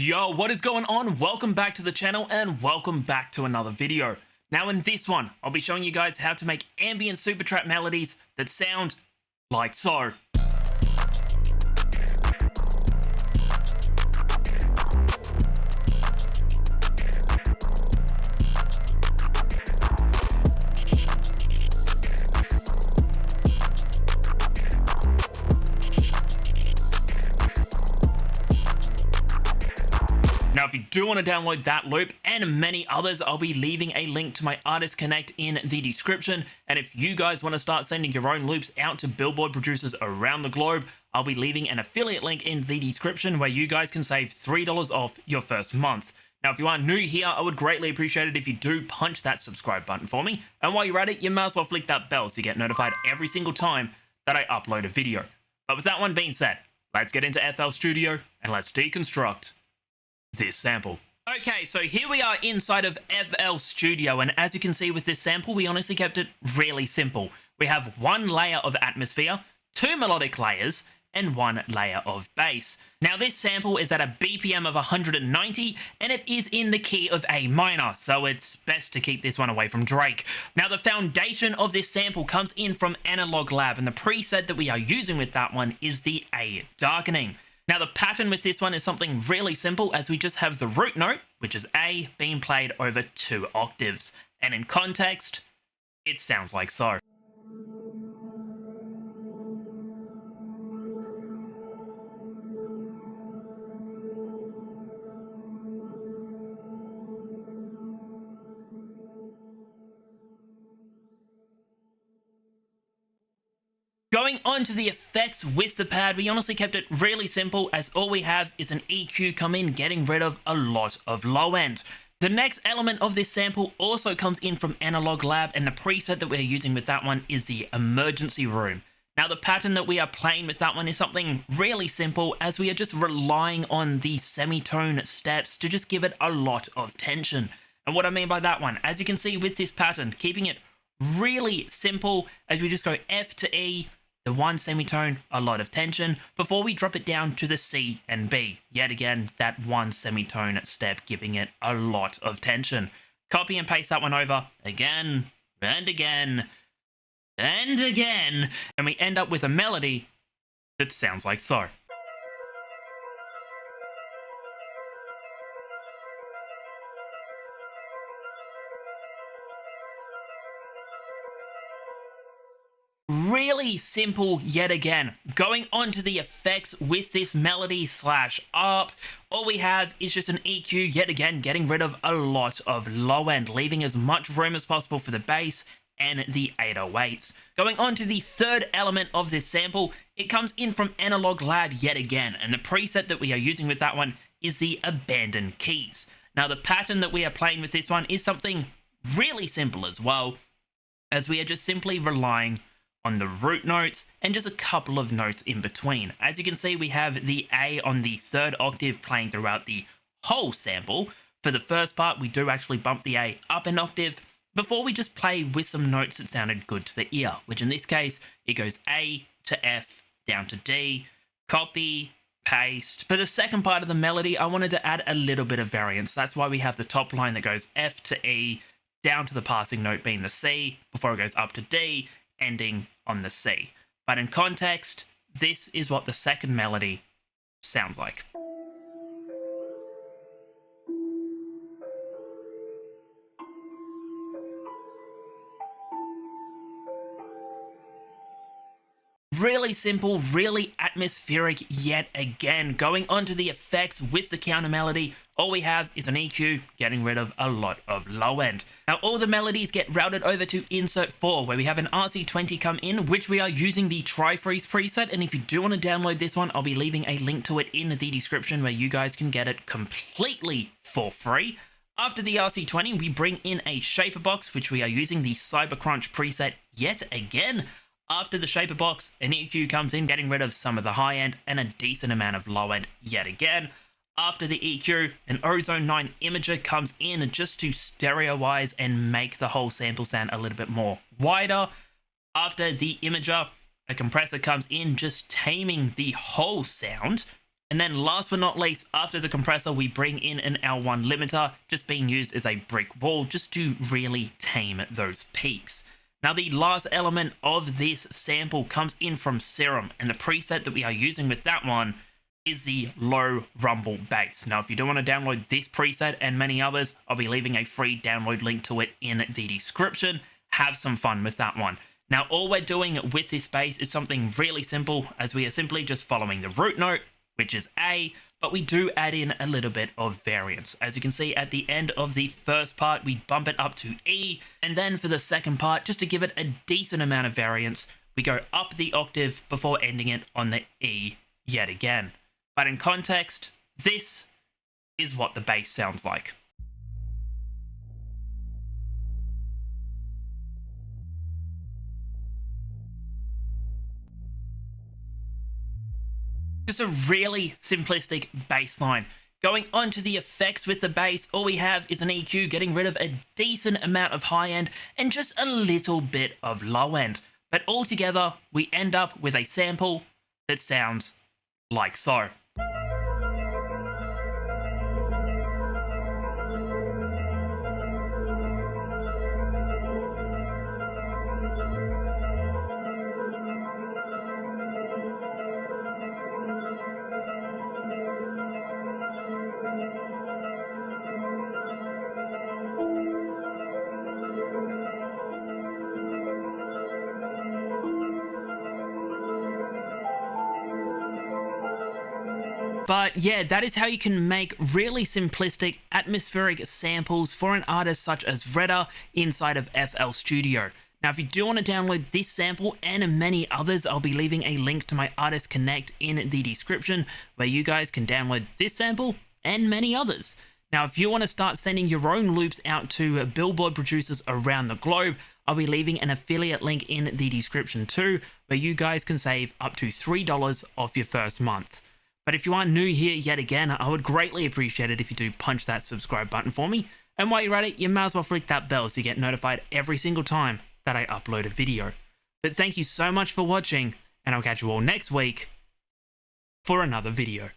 Yo, what is going on? Welcome back to the channel and welcome back to another video. Now in this one, I'll be showing you guys how to make ambient super trap melodies that sound like so. Now, if you do want to download that loop and many others, I'll be leaving a link to my Artist Connect in the description. And if you guys want to start sending your own loops out to Billboard producers around the globe, I'll be leaving an affiliate link in the description where you guys can save $3 off your first month. Now, if you are new here, I would greatly appreciate it if you do punch that subscribe button for me. And while you're at it, you might as well flick that bell so you get notified every single time that I upload a video. But with that one being said, let's get into FL Studio and let's deconstruct this sample. Okay, so here we are inside of FL Studio, and as you can see with this sample, we honestly kept it really simple. We have one layer of atmosphere, two melodic layers, and one layer of bass. Now this sample is at a BPM of 190, and it is in the key of A minor, so it's best to keep this one away from Drake. Now the foundation of this sample comes in from Analog Lab, and the preset that we are using with that one is the A darkening. Now the pattern with this one is something really simple, as we just have the root note, which is A, being played over 2 octaves. And in context, it sounds like so. Going on to the effects with the pad, we honestly kept it really simple, as all we have is an EQ come in, getting rid of a lot of low end. The next element of this sample also comes in from Analog Lab, and the preset that we're using with that one is the emergency room. Now the pattern that we are playing with that one is something really simple, as we are just relying on the semitone steps to just give it a lot of tension. And what I mean by that one, as you can see with this pattern, keeping it really simple, as we just go F to E, the one semitone, a lot of tension, before we drop it down to the C and B. Yet again, that one semitone step giving it a lot of tension. Copy and paste that one over again and again and again, and we end up with a melody that sounds like so. Really simple yet again. Going on to the effects with this melody slash ARP, all we have is just an EQ, yet again getting rid of a lot of low end, leaving as much room as possible for the bass and the 808s. Going on to the third element of this sample, it comes in from Analog Lab yet again, and the preset that we are using with that one is the abandoned keys. Now the pattern that we are playing with this one is something really simple as well, as we are just simply relying on the root notes and just a couple of notes in between. As you can see, we have the A on the 3rd octave playing throughout the whole sample. For the first part, we do actually bump the A up an octave before we just play with some notes that sounded good to the ear, which in this case, it goes A to F, down to D, copy, paste. For the second part of the melody, I wanted to add a little bit of variance. That's why we have the top line that goes F to E, down to the passing note being the C, before it goes up to D, ending on the C. But in context, this is what the second melody sounds like. Really simple, really atmospheric yet again. Going on to the effects with the counter melody, all we have is an EQ getting rid of a lot of low end. Now all the melodies get routed over to Insert 4, where we have an RC20 come in, which we are using the Tri-Freeze preset, and if you do want to download this one, I'll be leaving a link to it in the description where you guys can get it completely for free. After the RC20, we bring in a shaper box, which we are using the Cybercrunch preset yet again. After the shaper box, an EQ comes in, getting rid of some of the high end and a decent amount of low end yet again. After the EQ, an Ozone 9 imager comes in just to stereoize and make the whole sample sound a little bit more wider. After the imager, a compressor comes in, just taming the whole sound. And then last but not least, after the compressor, we bring in an L1 limiter, just being used as a brick wall just to really tame those peaks. Now the last element of this sample comes in from Serum, and the preset that we are using with that one is the low rumble bass. Now if you do want to download this preset and many others, I'll be leaving a free download link to it in the description. Have some fun with that one. Now all we're doing with this bass is something really simple, as we are simply just following the root note, which is A, but we do add in a little bit of variance. As you can see at the end of the first part, we bump it up to E, and then for the second part, just to give it a decent amount of variance, we go up the octave before ending it on the E yet again. But in context, this is what the bass sounds like. Just a really simplistic bass line. Going on to the effects with the bass, all we have is an EQ getting rid of a decent amount of high end and just a little bit of low end. But altogether, we end up with a sample that sounds like so. But yeah, that is how you can make really simplistic atmospheric samples for an artist such as REDDA inside of FL Studio. Now, if you do want to download this sample and many others, I'll be leaving a link to my Artist Connect in the description where you guys can download this sample and many others. Now, if you want to start sending your own loops out to Billboard producers around the globe, I'll be leaving an affiliate link in the description too, where you guys can save up to $3 off your first month. But if you are new here yet again, I would greatly appreciate it if you do punch that subscribe button for me. And while you're at it, you might as well flick that bell so you get notified every single time that I upload a video. But thank you so much for watching, and I'll catch you all next week for another video.